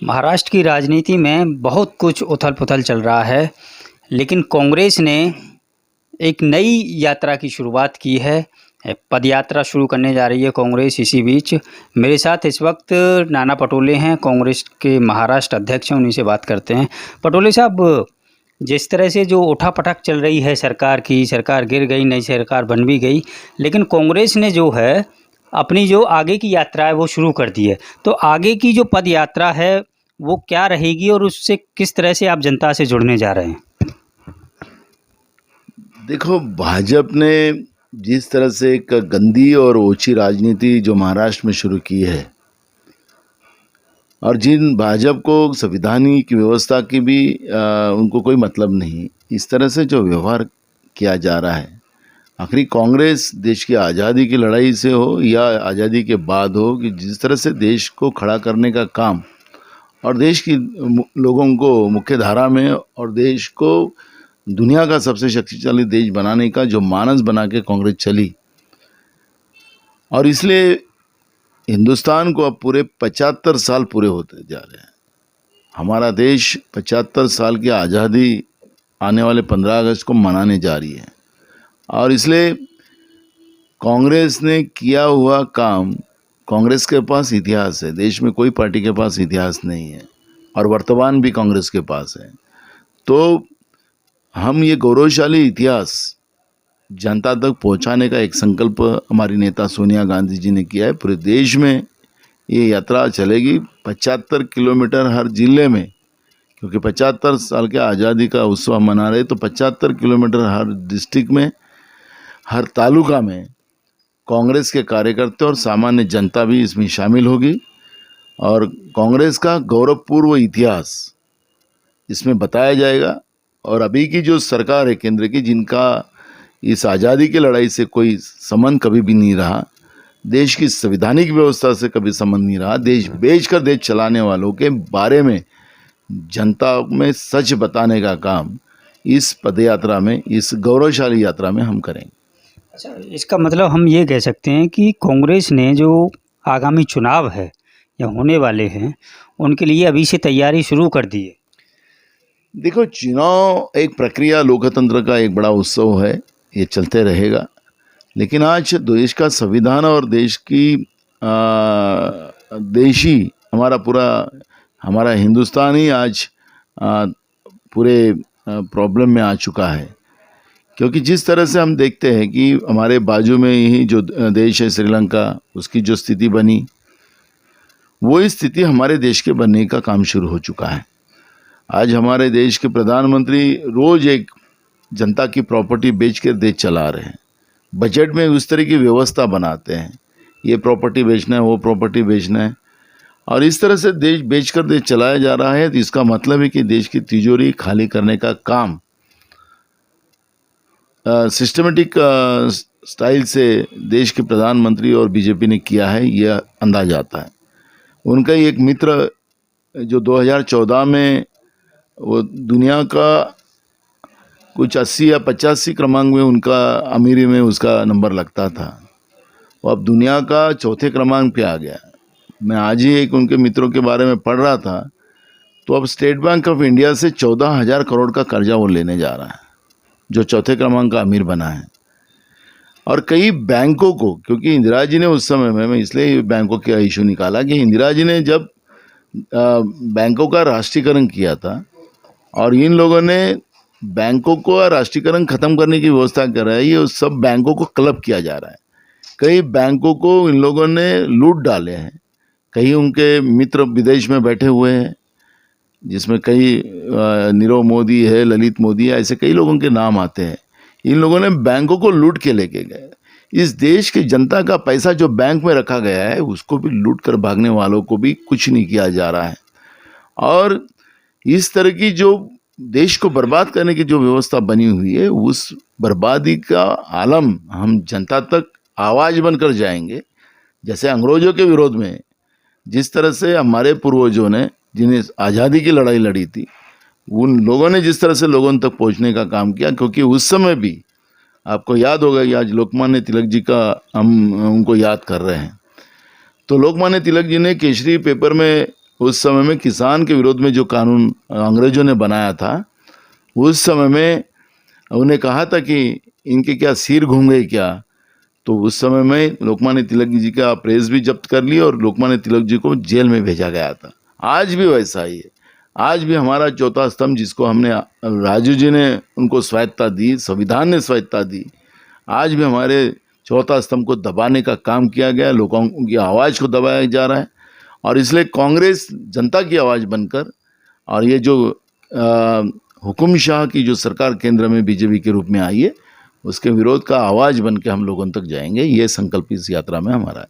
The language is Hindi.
महाराष्ट्र की राजनीति में बहुत कुछ उथल-पुथल चल रहा है, लेकिन कांग्रेस ने एक नई यात्रा की शुरुआत की है। पदयात्रा शुरू करने जा रही है कांग्रेस इसी बीच। मेरे साथ इस वक्त नाना पटोले हैं, कांग्रेस के महाराष्ट्र अध्यक्ष हैं, उन्हीं से बात करते हैं। पटोले साहब, जिस तरह से जो उठा-पटक चल रही है सरकार की, सरकार गिर गई, नई सरकार बन भी गई, लेकिन कांग्रेस ने जो है अपनी जो आगे की यात्रा है वो शुरू कर दी है। तो आगे की जो पद यात्रा है वो क्या रहेगी और उससे किस तरह से आप जनता से जुड़ने जा रहे हैं? देखो, भाजपा ने जिस तरह से एक गंदी और ओछी राजनीति जो महाराष्ट्र में शुरू की है, और जिन भाजपा को संवैधानिक व्यवस्था की भी उनको कोई मतलब नहीं, इस तरह से जो व्यवहार किया जा रहा है, आखिरी कांग्रेस देश की आज़ादी की लड़ाई से हो या आज़ादी के बाद हो, कि जिस तरह से देश को खड़ा करने का काम और देश की लोगों को मुख्य धारा में और देश को दुनिया का सबसे शक्तिशाली देश बनाने का जो मानस बना के कांग्रेस चली, और इसलिए हिंदुस्तान को अब पूरे 75 साल पूरे होते जा रहे हैं। हमारा देश 75 साल की आज़ादी आने वाले 15 अगस्त को मनाने जा रही है, और इसलिए कांग्रेस ने किया हुआ काम, कांग्रेस के पास इतिहास है, देश में कोई पार्टी के पास इतिहास नहीं है, और वर्तमान भी कांग्रेस के पास है। तो हम ये गौरवशाली इतिहास जनता तक पहुंचाने का एक संकल्प हमारी नेता सोनिया गांधी जी ने किया है। पूरे देश में ये यात्रा चलेगी, 75 किलोमीटर हर जिले में, क्योंकि 75 साल के आज़ादी का उत्सव मना रहे, तो 75 किलोमीटर हर डिस्ट्रिक्ट में, हर तालुका में कांग्रेस के कार्यकर्ता और सामान्य जनता भी इसमें शामिल होगी, और कांग्रेस का गौरवपूर्व इतिहास इसमें बताया जाएगा। और अभी की जो सरकार है केंद्र की, जिनका इस आज़ादी की लड़ाई से कोई संबंध कभी भी नहीं रहा, देश की संवैधानिक व्यवस्था से कभी संबंध नहीं रहा, देश बेचकर देश चलाने वालों के बारे में जनता में सच बताने का काम इस पदयात्रा में, इस गौरवशाली यात्रा में हम करेंगे। अच्छा, इसका मतलब हम ये कह सकते हैं कि कांग्रेस ने जो आगामी चुनाव है या होने वाले हैं, उनके लिए अभी से तैयारी शुरू कर दी है। देखो, चुनाव एक प्रक्रिया, लोकतंत्र का एक बड़ा उत्सव है, ये चलते रहेगा। लेकिन आज देश का संविधान और देश की देशी हमारा हिंदुस्तान ही आज पूरे प्रॉब्लम में आ चुका है, क्योंकि जिस तरह से हम देखते हैं कि हमारे बाजू में ही जो देश है श्रीलंका, उसकी जो स्थिति बनी, वो स्थिति हमारे देश के बनने का काम शुरू हो चुका है। आज हमारे देश के प्रधानमंत्री रोज एक जनता की प्रॉपर्टी बेचकर देश चला रहे हैं, बजट में उस तरह की व्यवस्था बनाते हैं, ये प्रॉपर्टी बेचना है, वो प्रॉपर्टी बेचना है, और इस तरह से देश बेचकर देश चलाया जा रहा है। तो इसका मतलब है कि देश की तिजोरी खाली करने का काम सिस्टमेटिक स्टाइल से देश के प्रधानमंत्री और बीजेपी ने किया है, यह अंदाजा आता है। उनका ही एक मित्र जो 2014 में वो दुनिया का कुछ 80 या 85 क्रमांक में उनका अमीरी में उसका नंबर लगता था, वो अब दुनिया का चौथे क्रमांक पे आ गया। मैं आज ही एक उनके मित्रों के बारे में पढ़ रहा था, तो अब स्टेट बैंक ऑफ इंडिया से 14,000 करोड़ का कर्जा वो लेने जा रहा है, जो चौथे क्रमांक का अमीर बना है। और कई बैंकों को, क्योंकि इंदिरा जी ने उस समय में, मैं इसलिए बैंकों का इशू निकाला कि इंदिरा जी ने जब बैंकों का राष्ट्रीयकरण किया था, और इन लोगों ने बैंकों को राष्ट्रीयकरण खत्म करने की व्यवस्था कर रहा है, ये सब बैंकों को क्लब किया जा रहा है। कई बैंकों को इन लोगों ने लूट डाले हैं, कई उनके मित्र विदेश में बैठे हुए हैं, जिसमें कई नीरव मोदी है, ललित मोदी है, ऐसे कई लोगों के नाम आते हैं। इन लोगों ने बैंकों को लूट के लेके गए। इस देश की जनता का पैसा जो बैंक में रखा गया है, उसको भी लूट कर भागने वालों को भी कुछ नहीं किया जा रहा है। और इस तरह की जो देश को बर्बाद करने की जो व्यवस्था बनी हुई है, उस बर्बादी का आलम हम जनता तक आवाज़ बनकर जाएंगे। जैसे अंग्रेजों के विरोध में जिस तरह से हमारे पूर्वजों ने, जिन्हें आज़ादी की लड़ाई लड़ी थी, उन लोगों ने जिस तरह से लोगों तक पहुंचने का काम किया, क्योंकि उस समय भी आपको याद होगा कि आज लोकमान्य तिलक जी का हम उनको याद कर रहे हैं। तो लोकमान्य तिलक जी ने केसरी पेपर में उस समय में किसान के विरोध में जो कानून अंग्रेजों ने बनाया था, उस समय में उन्हें कहा था कि इनके क्या सिर घूम गए क्या। तो उस समय में लोकमान्य तिलक जी का प्रेस भी जब्त कर लिया और लोकमान्य तिलक जी को जेल में भेजा गया था। आज भी वैसा ही है। आज भी हमारा चौथा स्तंभ, जिसको हमने राजू जी ने उनको स्वायत्तता दी, संविधान ने स्वायत्तता दी, आज भी हमारे चौथा स्तंभ को दबाने का काम किया गया, लोगों की आवाज़ को दबाया जा रहा है। और इसलिए कांग्रेस जनता की आवाज़ बनकर, और ये जो हुकुम शाह की जो सरकार केंद्र में बीजेपी के रूप में आई है, उसके विरोध का आवाज़ बन के हम लोगों तक जाएंगे। ये संकल्प इस यात्रा में हमारा है।